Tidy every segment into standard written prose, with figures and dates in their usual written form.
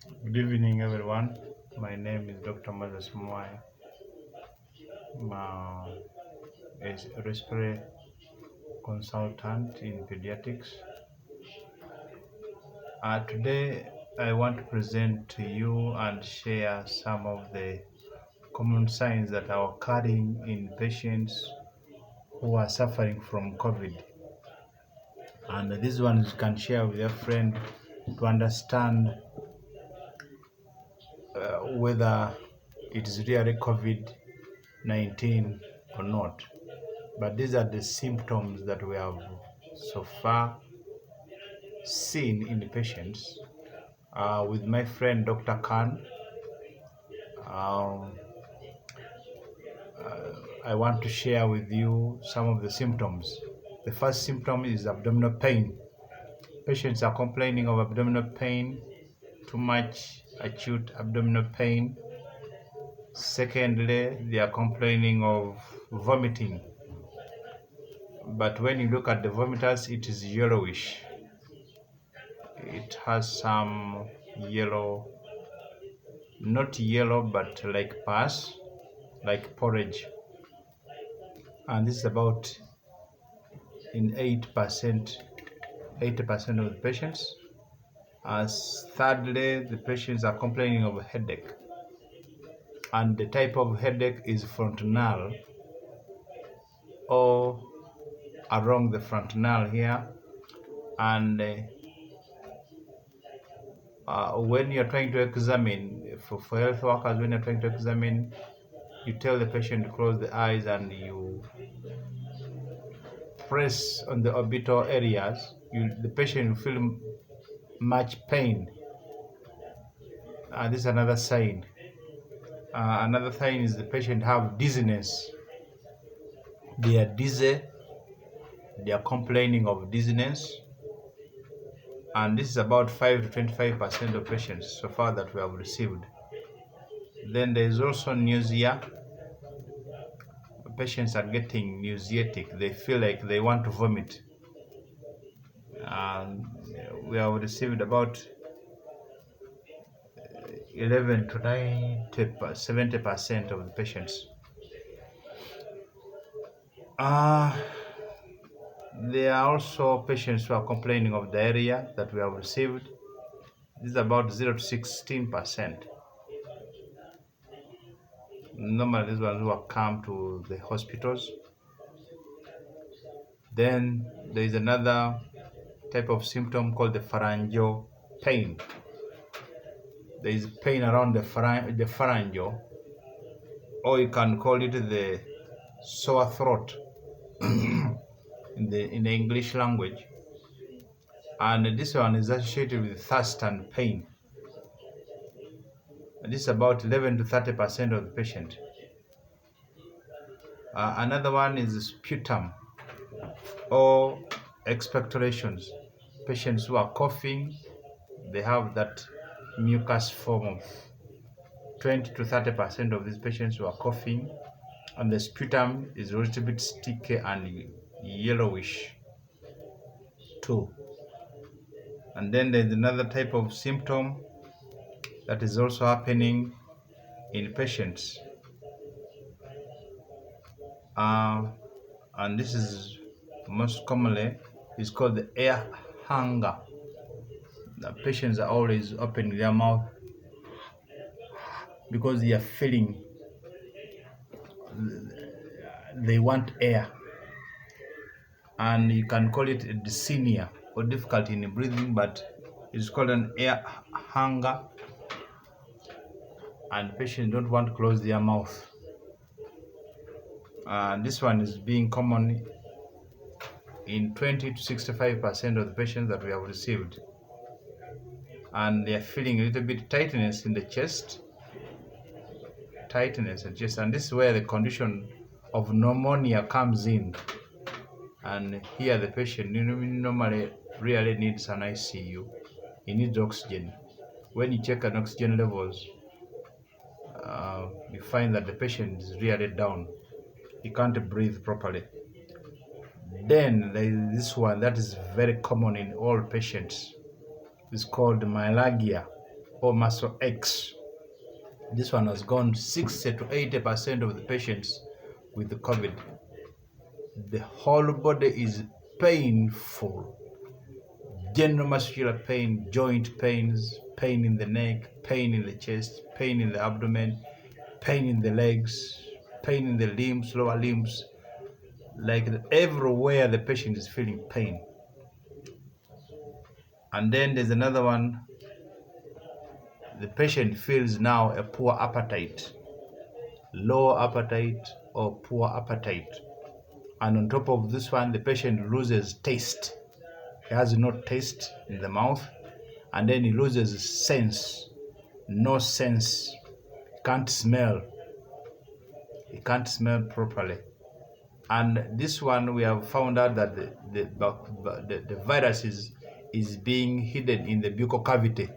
Good evening, everyone. My name is Dr. Moses Mwai. Is a respiratory consultant in pediatrics. Today, I want to present to you and share some of the common signs that are occurring in patients who are suffering from COVID. And these ones you can share with your friend to understand whether it is really COVID-19 or not. But these are the symptoms that we have so far seen in the patients. With my friend Dr. Khan, um, I want to share with you some of the symptoms. The first symptom is abdominal pain. Patients are complaining of abdominal pain, too much acute abdominal pain. Secondly, they are complaining of vomiting. But when you look at the vomiters, it is yellowish. It has some yellow, not yellow, but like pus, like porridge. And this is about in 80% of the patients. As thirdly, the patients are complaining of a headache. And the type of headache is frontal or along the frontal here. And when you're trying to examine, for health workers, when you're trying to examine, you tell the patient to close the eyes and you press on the orbital areas, the patient will feel much pain. This is another sign. Another sign is the patient have dizziness. They are dizzy. They are complaining of dizziness. And this is about 5 to 25% of patients so far that we have received. Then there is also nausea. Patients are getting nauseatic. They feel like they want to vomit. And we have received about 11 to 70% of the patients. There are also patients who are complaining of diarrhea that we have received. This is about 0 to 16%. Normally, these ones who have come to the hospitals. Then there is another type of symptom called the pharyngeal pain. There is pain around the pharyngeal, or you can call it the sore throat in the English language. And this one is associated with thirst and pain. And this is about 11 to 30% of the patient. Another one is sputum or expectorations. Patients who are coughing, they have that mucus form of 20 to 30% of these patients who are coughing, and the sputum is a little bit sticky and yellowish too. And then there's another type of symptom that is also happening in patients. And this is most commonly is called the air hunger. The patients are always opening their mouth because they are feeling they want air, and you can call it a dyspnea or difficulty in breathing, but it's called an air hunger, and patients don't want to close their mouth. This one is being common in 20 to 65% of the patients that we have received, and they are feeling a little bit tightness in the chest, and this is where the condition of pneumonia comes in. And here the patient normally really needs an ICU. He needs oxygen. When you check an oxygen levels, you find that the patient is really down. He can't breathe properly. Then there is this one that is very common in all patients. It's called myalgia. or muscle X. This one has gone 60 to 80% of the patients with the COVID. The whole body is painful. General muscular pain, joint pains, pain in the neck, pain in the chest, pain in the abdomen, pain in the legs, pain in the limbs, lower limbs. Like everywhere the patient is feeling pain. And then there's another one. The patient feels now a poor appetite, low appetite or poor appetite. And on top of this one, the patient loses taste. He has no taste in the mouth, and then he loses sense, no sense, can't smell. He can't smell properly. And this one, we have found out that the virus is being hidden in the buccal cavity.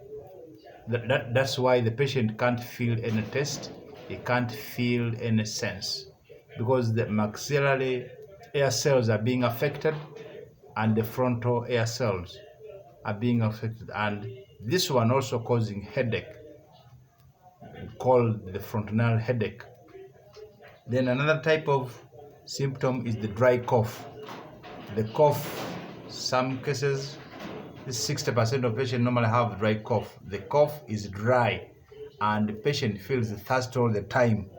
That's why the patient can't feel any taste, he can't feel any sense, because the maxillary air cells are being affected and the frontal air cells are being affected, and this one also causing headache called the frontal headache. Then another type of symptom is the dry cough. The cough, some cases, 60% of patients normally have dry cough. The cough is dry and the patient feels thirst all the time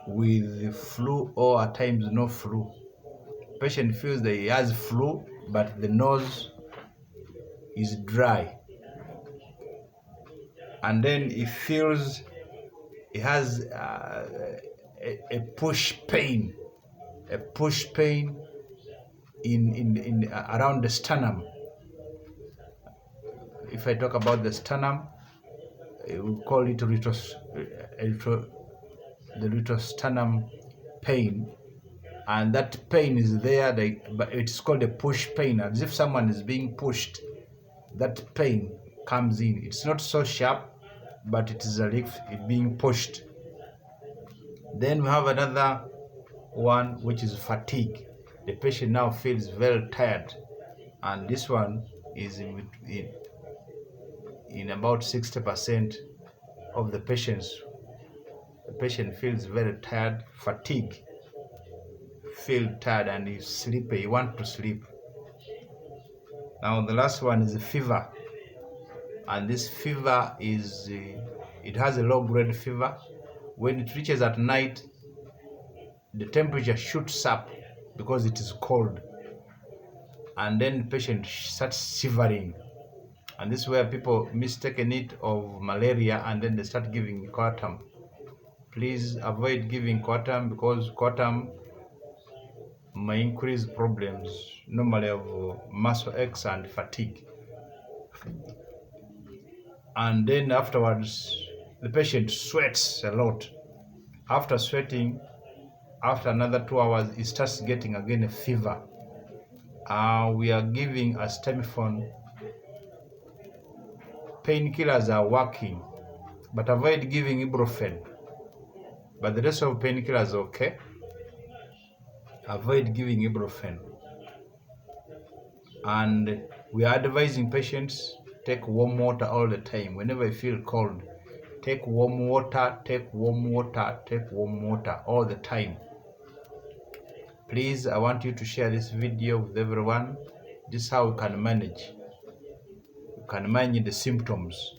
with the flu or at times no flu. Patient feels that he has flu, but the nose is dry. And then he feels he has a push pain in around the sternum. If I talk about the sternum, we call it the retrosternum pain, and that pain is there, but it's called a push pain, as if someone is being pushed. That pain comes in. It's not so sharp, but it is as if it's being pushed. Then we have another one, which is fatigue. The patient now feels very tired, and this one is in about 60% of the patients. The patient feels very tired, fatigue, feel tired, and he's sleepy, he wants to sleep. Now the last one is fever, and this fever is it has a low-grade fever. When it reaches at night, the temperature shoots up because it is cold, and then the patient starts shivering, and this is where people mistaken it of malaria, and then they start giving Coartem. Please avoid giving Coartem, because Coartem may increase problems normally of muscle aches and fatigue. And then afterwards, the patient sweats a lot. After sweating, after another 2 hours, he starts getting again a fever. We are giving acetaminophen. Painkillers are working, but avoid giving ibuprofen. But the rest of painkillers are okay. Avoid giving ibuprofen. And we are advising patients, take warm water all the time. Whenever you feel cold, take warm water, take warm water, take warm water all the time. Please, I want you to share this video with everyone. This is how we can manage. You can manage the symptoms.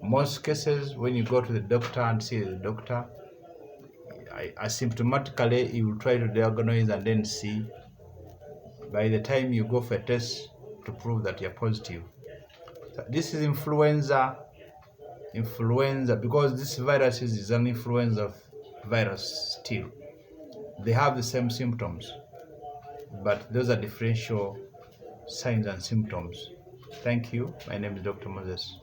Most cases, when you go to the doctor and see the doctor, asymptomatically he will try to diagnose and then see. By the time you go for a test to prove that you're positive. So this is influenza, because this virus is an influenza virus still. They have the same symptoms, but those are differential signs and symptoms. Thank you. My name is Dr. Moses.